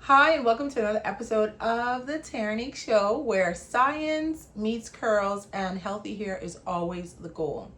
Hi, and welcome to another episode of The Taranique Show, where science meets curls and healthy hair is always the goal.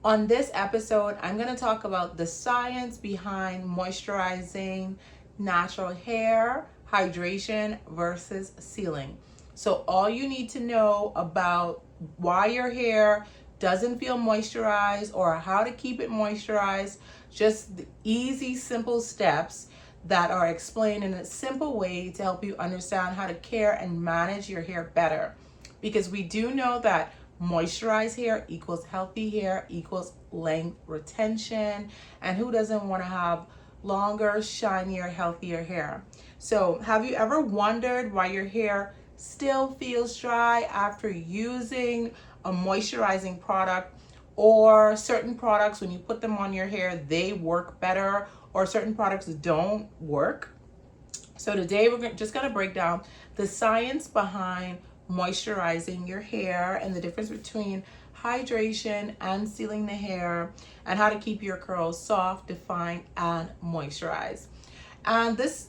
On this episode, I'm going to talk about the science behind moisturizing natural hair, hydration versus sealing. So, all you need to know about why your hair doesn't feel moisturized or how to keep it moisturized, just the easy, simple steps that are explained in a simple way to help you understand how to care and manage your hair better. Because we do know that moisturized hair equals healthy hair equals length retention, and who doesn't want to have longer, shinier, healthier hair? So have you ever wondered why your hair still feels dry after using a moisturizing product, or certain products when you put them on your hair they work better, or certain products don't work? So today we're just going to break down the science behind moisturizing your hair and the difference between hydration and sealing the hair, and how to keep your curls soft, defined, and moisturized. And this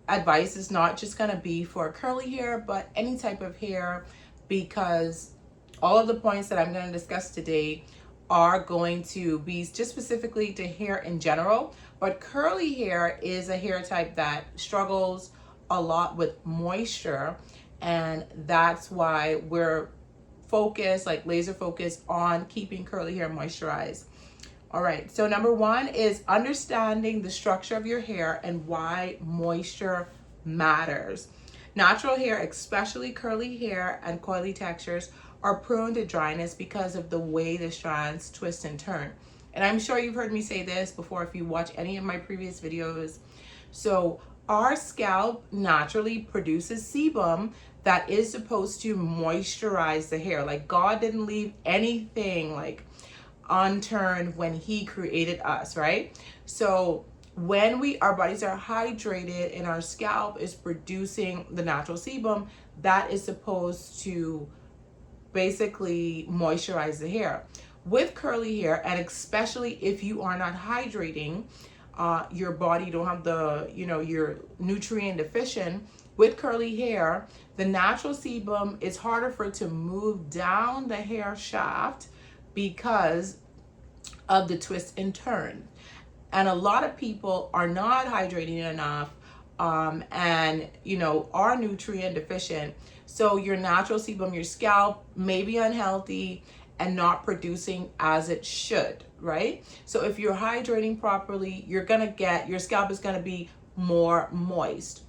advice is not just going to be for curly hair, but any type of hair, because all of the points that I'm going to discuss today are going to be just specifically to hair in general. But curly hair is a hair type that struggles a lot with moisture, and that's why we're focused, like laser focused, on keeping curly hair moisturized. All right, so number one is understanding the structure of your hair and why moisture matters. Natural hair, especially curly hair and coily textures, are prone to dryness because of the way the strands twist and turn. And I'm sure you've heard me say this before if you watch any of my previous videos. So our scalp naturally produces sebum that is supposed to moisturize the hair. Like, God didn't leave anything like unturned when he created us, right? So when our bodies are hydrated and our scalp is producing the natural sebum that is supposed to basically moisturize the hair. With curly hair, and especially if you are not hydrating, your body don't have the, you're nutrient deficient. With curly hair, the natural sebum is harder for it to move down the hair shaft because of the twist and turn. And a lot of people are not hydrating enough, and are nutrient deficient. So your natural sebum, your scalp may be unhealthy and not producing as it should, right? So if you're hydrating properly, your scalp is gonna be more moist.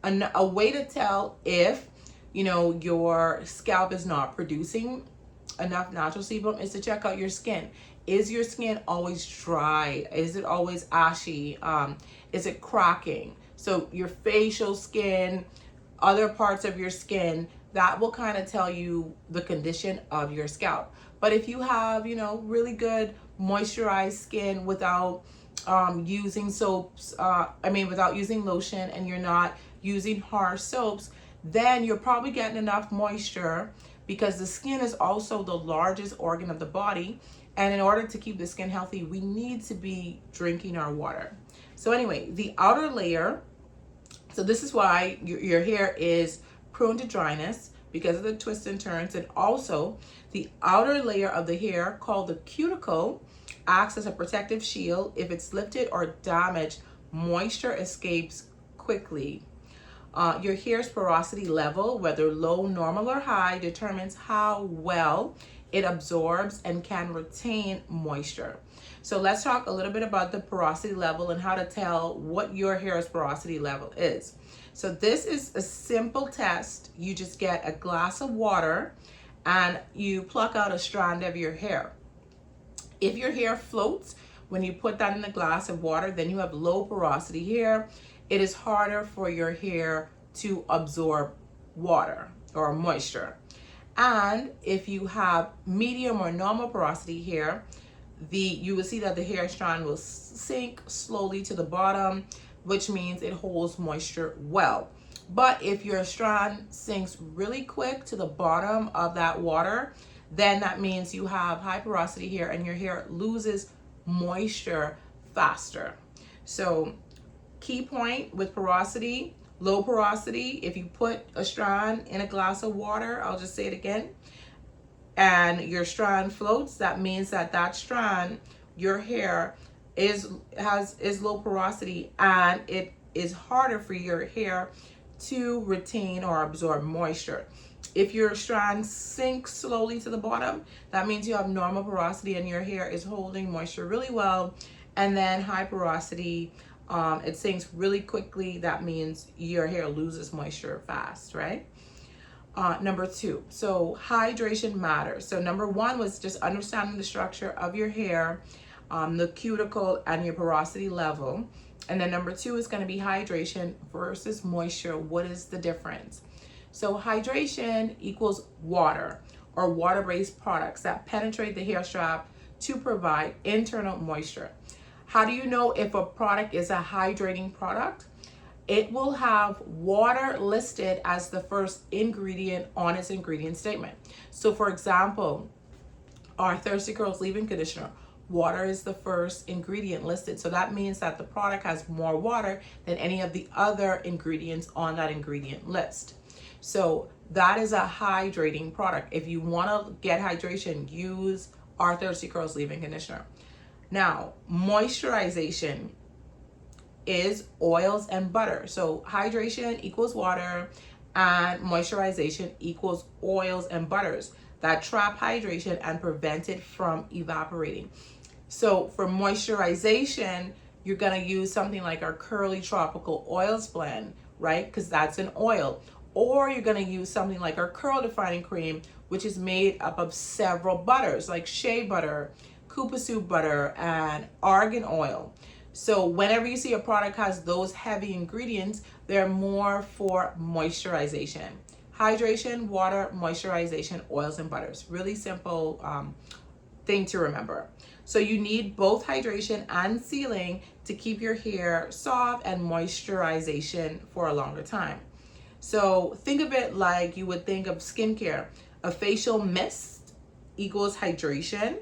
A way to tell if your scalp is not producing enough natural sebum is to check out your skin. Is your skin always dry? Is it always ashy? Is it cracking? So your facial skin, other parts of your skin, that will kind of tell you the condition of your scalp. But if you have, really good moisturized skin without using soaps, without using lotion, and you're not using harsh soaps, then you're probably getting enough moisture, because the skin is also the largest organ of the body. And in order to keep the skin healthy, we need to be drinking our water. So anyway, the outer layer, so this is why your hair is prone to dryness, because of the twists and turns. And also the outer layer of the hair, called the cuticle, acts as a protective shield. If it's lifted or damaged, moisture escapes quickly. Your hair's porosity level, whether low, normal, or high, determines how well it absorbs and can retain moisture. So let's talk a little bit about the porosity level and how to tell what your hair's porosity level is. So this is a simple test. You just get a glass of water and you pluck out a strand of your hair. If your hair floats when you put that in the glass of water, then you have low porosity hair. It is harder for your hair to absorb water or moisture. And if you have medium or normal porosity hair, you will see that the hair strand will sink slowly to the bottom, which means it holds moisture well. But if your strand sinks really quick to the bottom of that water, then that means you have high porosity hair and your hair loses moisture faster. So key point with porosity: Low porosity, if you put a strand in a glass of water, I'll just say it again, and your strand floats, that means that that strand, your hair is low porosity, and it is harder for your hair to retain or absorb moisture. If your strand sinks slowly to the bottom, that means you have normal porosity and your hair is holding moisture really well. And then high porosity, it sinks really quickly. That means your hair loses moisture fast, right? Number 2, so hydration matters. So number 1 was just understanding the structure of your hair, the cuticle, and your porosity level. And then number 2 is going to be hydration versus moisture. What is the difference? So hydration equals water or water-based products that penetrate the hair strap to provide internal moisture. How do you know if a product is a hydrating product? It will have water listed as the first ingredient on its ingredient statement. So for example, our Thirsty Curls leave-in conditioner, water is the first ingredient listed. So that means that the product has more water than any of the other ingredients on that ingredient list. So that is a hydrating product. If you want to get hydration, use our Thirsty Curls leave-in conditioner. Now, moisturization is oils and butter. So hydration equals water and moisturization equals oils and butters that trap hydration and prevent it from evaporating. So for moisturization, you're going to use something like our Curly Tropical Oils blend, right? Because that's an oil. Or you're going to use something like our Curl Defining Cream, which is made up of several butters like shea butter, Kupasou butter, and argan oil. So whenever you see a product has those heavy ingredients, they're more for moisturization. Hydration, water, moisturization, oils, and butters. Really simple thing to remember. So you need both hydration and sealing to keep your hair soft and moisturization for a longer time. So think of it like you would think of skincare. A facial mist equals hydration.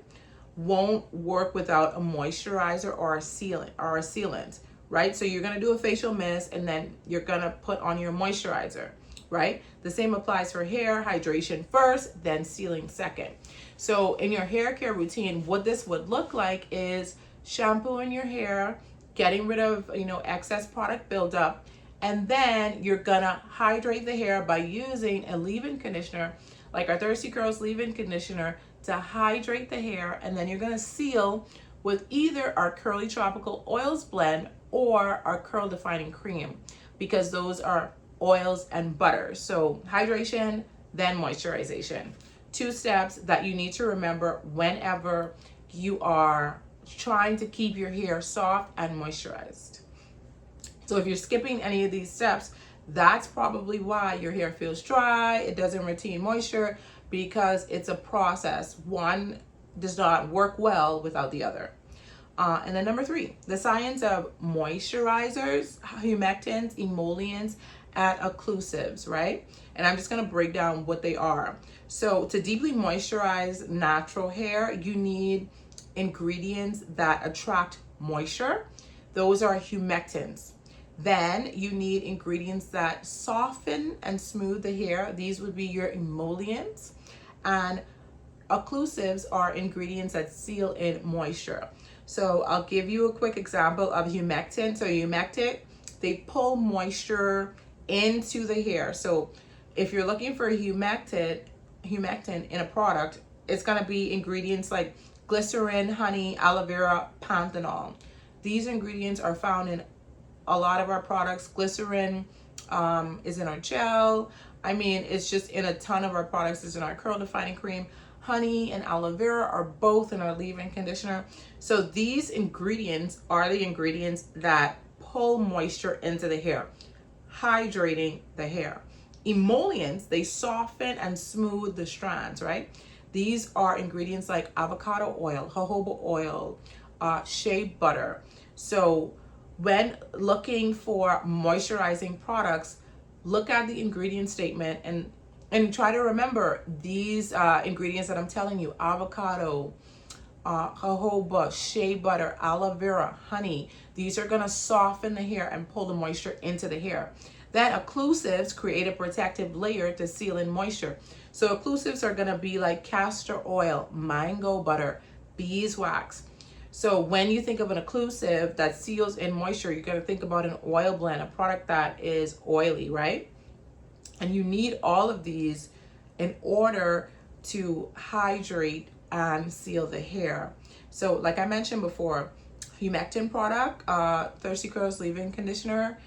Won't work without a moisturizer or a sealant, right? So you're gonna do a facial mist and then you're gonna put on your moisturizer, right? The same applies for hair, hydration first, then sealing second. So in your hair care routine, what this would look like is shampooing your hair, getting rid of, excess product buildup, and then you're gonna hydrate the hair by using a leave-in conditioner, like our Thirsty Curls leave-in conditioner, to hydrate the hair, and then you're gonna seal with either our Curly Tropical Oils blend or our Curl Defining Cream, because those are oils and butters. So hydration, then moisturization. 2 steps that you need to remember whenever you are trying to keep your hair soft and moisturized. So if you're skipping any of these steps, that's probably why your hair feels dry, it doesn't retain moisture, because it's a process. One does not work well without the other. And then number 3, the science of moisturizers, humectants, emollients, and occlusives, right? And I'm just gonna break down what they are. So to deeply moisturize natural hair, you need ingredients that attract moisture. Those are humectants. Then you need ingredients that soften and smooth the hair. These would be your emollients. And occlusives are ingredients that seal in moisture. So I'll give you a quick example of humectant. So humectant, they pull moisture into the hair. So if you're looking for a humectant in a product, it's gonna be ingredients like glycerin, honey, aloe vera, panthenol. These ingredients are found in a lot of our products. Glycerin is in our gel. It's just in a ton of our products. It's in our Curl Defining Cream. Honey and aloe vera are both in our leave-in conditioner. So these ingredients are the ingredients that pull moisture into the hair, hydrating the hair. Emollients, they soften and smooth the strands, right? These are ingredients like avocado oil, jojoba oil, shea butter. So when looking for moisturizing products, look at the ingredient statement and try to remember these ingredients that I'm telling you: avocado, jojoba, shea butter, aloe vera, honey. These are gonna soften the hair and pull the moisture into the hair. Then occlusives create a protective layer to seal in moisture. So occlusives are gonna be like castor oil, mango butter, beeswax. So when you think of an occlusive that seals in moisture, you're gonna think about an oil blend, a product that is oily, right? And you need all of these in order to hydrate and seal the hair. So like I mentioned before, humectant product, Thirsty Curls leave-in conditioner,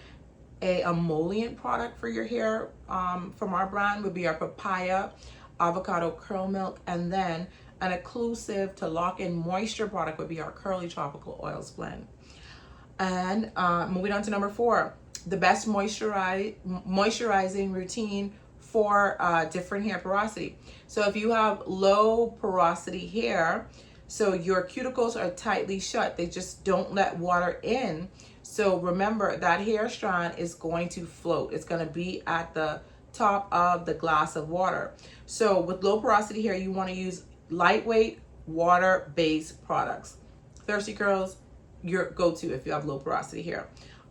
a emollient product for your hair from our brand would be our papaya avocado curl milk, and then an occlusive to lock in moisture product would be our curly tropical oils blend. And moving on to number 4, the best moisturizing routine for different hair porosity. So if you have low porosity hair, so your cuticles are tightly shut, they just don't let water in. So remember that hair strand is going to float. It's going to be at the top of the glass of water. So with low porosity hair, you want to use lightweight water-based products. Thirsty Curls, your go-to if you have low porosity hair.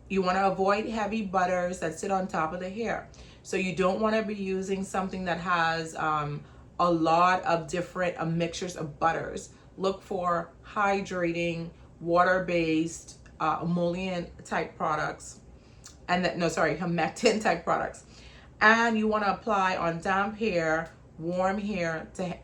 You want to avoid heavy butters that sit on top of the hair. So you don't want to be using something that has a lot of different mixtures of butters. Look for hydrating, water-based, emollient type products, and humectant type products. And you want to apply on damp, warm hair to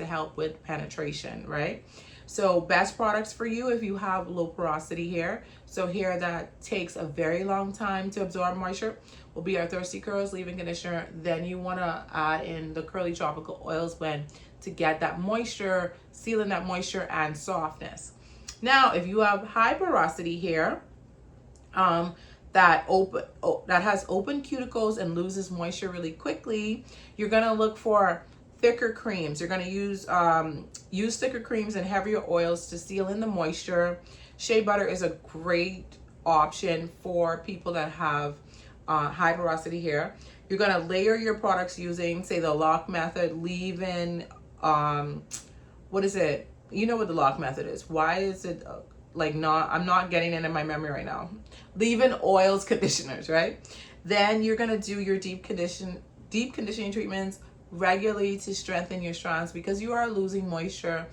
help with penetration, right? So best products for you if you have low porosity hair, so hair that takes a very long time to absorb moisture, will be our Thirsty Curls leave-in conditioner. Then you want to add in the Curly Tropical Oils blend to get that moisture, seal in that moisture and softness. Now, if you have high porosity hair that has open cuticles and loses moisture really quickly, you're gonna look for thicker creams. You're gonna use thicker creams and heavier oils to seal in the moisture. Shea butter is a great option for people that have high porosity hair. You're gonna layer your products using, say, the lock method, leave-in. What is it? You know what the lock method is. Why is it I'm not getting it in my memory right now. Leave-in oils, conditioners, right? Then you're gonna do your deep conditioning treatments regularly to strengthen your strands because you are losing moisture.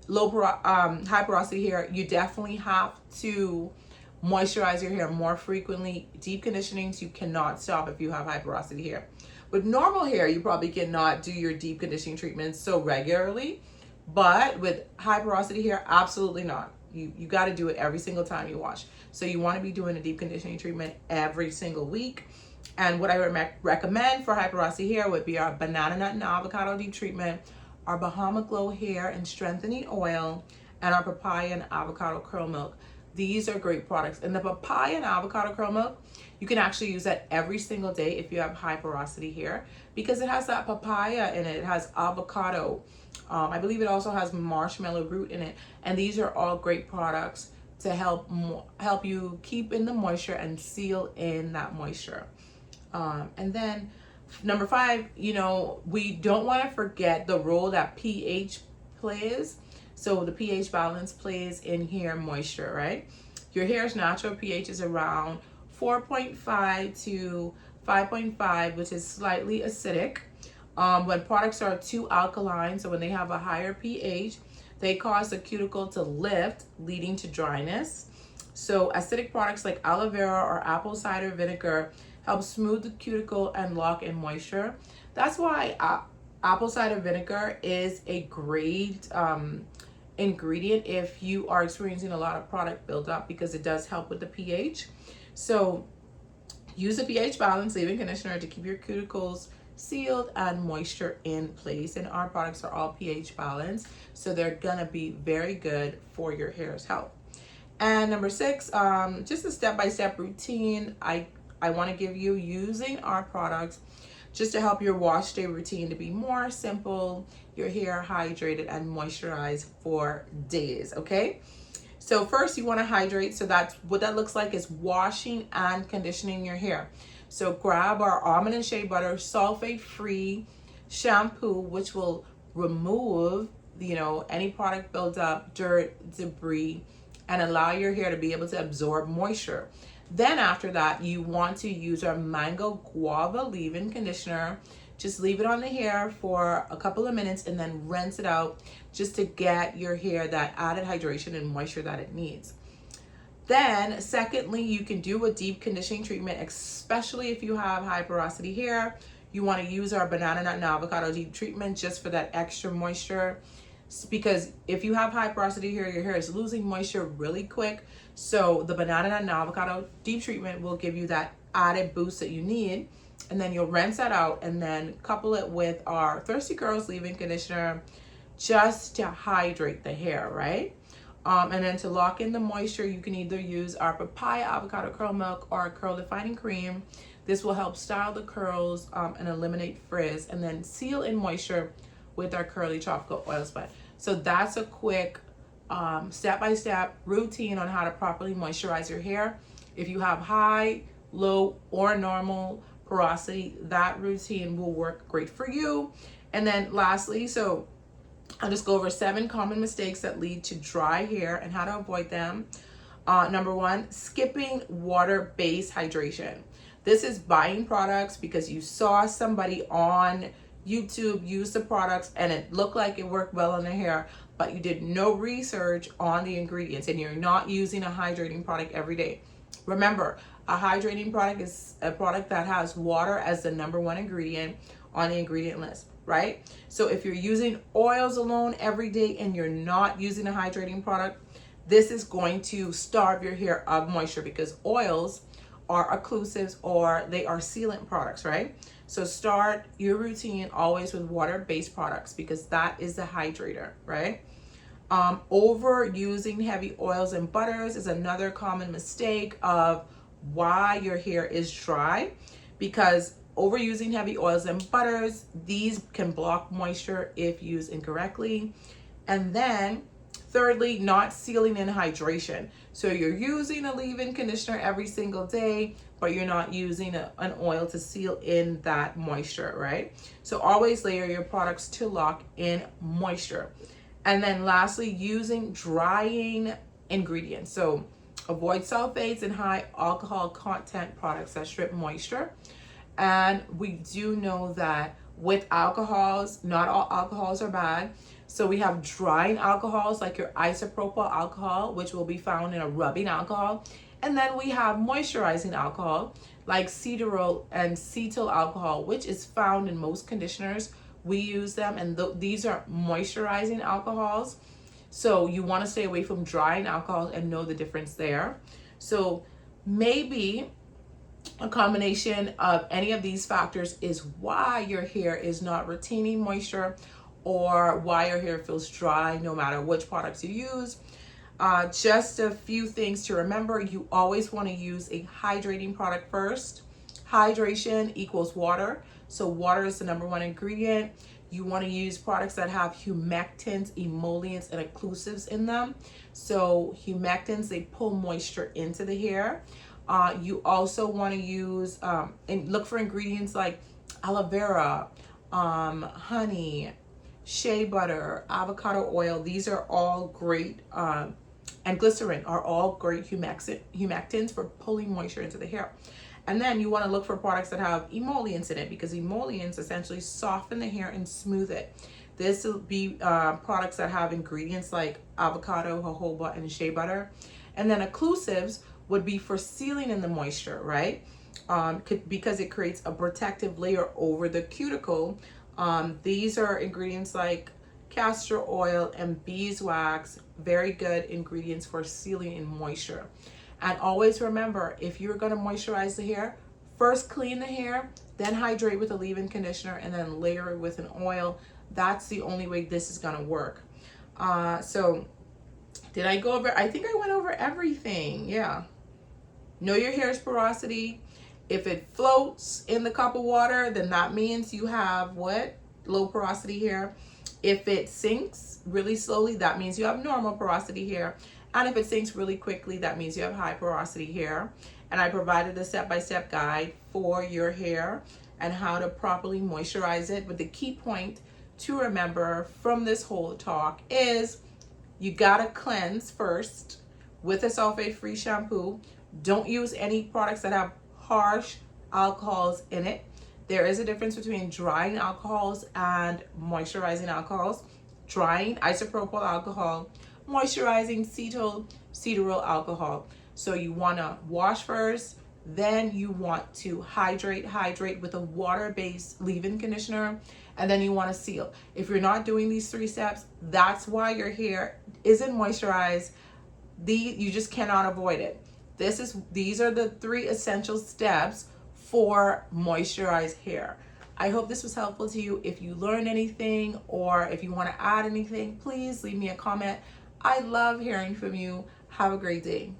High porosity hair, you definitely have to moisturize your hair more frequently. Deep conditionings you cannot stop if you have high porosity hair. With normal hair, you probably cannot do your deep conditioning treatments so regularly, but with high porosity hair, absolutely not. You got to do it every single time you wash. So you want to be doing a deep conditioning treatment every single week. And what I recommend for high porosity hair would be our banana nut and avocado deep treatment, our Bahama Glow hair and strengthening oil, and our papaya and avocado curl milk. These are great products. And the papaya and avocado curl milk, you can actually use that every single day if you have high porosity hair because it has that papaya in it. It has avocado. I believe it also has marshmallow root in it. And these are all great products to help you keep in the moisture and seal in that moisture. And then number 5, we don't want to forget the role that pH plays. So the pH balance plays in hair moisture, right? Your hair's natural pH is around 4.5 to 5.5, which is slightly acidic. When products are too alkaline, so when they have a higher pH, they cause the cuticle to lift, leading to dryness. So acidic products like aloe vera or apple cider vinegar help smooth the cuticle and lock in moisture. That's why apple cider vinegar is a great ingredient if you are experiencing a lot of product buildup because it does help with the pH. So use a pH balance leave-in conditioner to keep your cuticles sealed and moisture in place. And our products are all pH balanced, so they're gonna be very good for your hair's health. And number 6, just a step-by-step routine I want to give you using our products just to help your wash day routine to be more simple, your hair hydrated and moisturized for days, okay? So first you want to hydrate. So that's what that looks like is washing and conditioning your hair. So grab our almond and shea butter sulfate-free shampoo, which will remove, any product buildup, dirt, debris, and allow your hair to be able to absorb moisture. Then after that, you want to use our Mango Guava leave-in conditioner. Just leave it on the hair for a couple of minutes and then rinse it out just to get your hair that added hydration and moisture that it needs. Then, secondly, you can do a deep conditioning treatment, especially if you have high porosity hair. You want to use our banana nut and avocado deep treatment just for that extra moisture. Because if you have high porosity hair, your hair is losing moisture really quick. So the banana nut and avocado deep treatment will give you that added boost that you need. And then you'll rinse that out and then couple it with our Thirsty Curls leave-in conditioner just to hydrate the hair, right? And then to lock in the moisture, you can either use our papaya avocado curl milk or our curl defining cream. This will help style the curls and eliminate frizz, and then seal in moisture with our curly tropical oil spot. So that's a quick step-by-step routine on how to properly moisturize your hair. If you have high, low, or normal porosity, that routine will work great for you. And then lastly, so I'll just go over 7 common mistakes that lead to dry hair and how to avoid them. Number 1, skipping water-based hydration. This is buying products because you saw somebody on YouTube use the products and it looked like it worked well on their hair, but you did no research on the ingredients and you're not using a hydrating product every day. Remember, a hydrating product is a product that has water as the number 1 ingredient on the ingredient list, right? So if you're using oils alone every day and you're not using a hydrating product, this is going to starve your hair of moisture because oils are occlusives or they are sealant products, right? So start your routine always with water-based products because that is the hydrator, right? Overusing heavy oils and butters is another common mistake of why your hair is dry, because overusing heavy oils and butters, these can block moisture if used incorrectly. And then thirdly, not sealing in hydration. So you're using a leave-in conditioner every single day, but you're not using an oil to seal in that moisture, right? So always layer your products to lock in moisture. And then lastly, using drying ingredients. So avoid sulfates and high alcohol content products that strip moisture. And we do know that with alcohols, not all alcohols are bad. So we have drying alcohols like your isopropyl alcohol, which will be found in a rubbing alcohol. And then we have moisturizing alcohol like cedarol and cetyl alcohol, which is found in most conditioners. We use them, and these are moisturizing alcohols. So you want to stay away from drying alcohol and know the difference there. So maybe a combination of any of these factors is why your hair is not retaining moisture or why your hair feels dry no matter which products you use. Just a few things to remember. You always want to use a hydrating product first. Hydration equals water. So water is the number 1 ingredient. You want to use products that have humectants, emollients, and occlusives in them. So humectants, they pull moisture into the hair. You also want to use and look for ingredients like aloe vera, honey, shea butter, avocado oil. These are all great, and glycerin are all great humectants for pulling moisture into the hair. And then you want to look for products that have emollients in it because emollients essentially soften the hair and smooth it. This will be products that have ingredients like avocado, jojoba, and shea butter. And then occlusives would be for sealing in the moisture, right? Because it creates a protective layer over the cuticle. These are ingredients like castor oil and beeswax, very good ingredients for sealing in moisture. And always remember, if you're going to moisturize the hair, first clean the hair, then hydrate with a leave-in conditioner, and then layer it with an oil. That's the only way this is going to work. So did I go over? I think I went over everything. Yeah. Know your hair's porosity. If it floats in the cup of water, then that means you have what? Low porosity hair. If it sinks really slowly, that means you have normal porosity hair. And if it sinks really quickly, that means you have high porosity hair. And I provided a step-by-step guide for your hair and how to properly moisturize it. But the key point to remember from this whole talk is you gotta cleanse first with a sulfate-free shampoo. Don't use any products that have harsh alcohols in it. There is a difference between drying alcohols and moisturizing alcohols. Drying, isopropyl alcohol; moisturizing, cetyl alcohol. So you want to wash first, then you want to hydrate with a water-based leave-in conditioner, and then you want to seal. If you're not doing these 3 steps, that's why your hair isn't moisturized. You just cannot avoid it. These are the 3 essential steps for moisturized hair. I hope this was helpful to you. If you learned anything or if you want to add anything, please leave me a comment. I love hearing from you. Have a great day.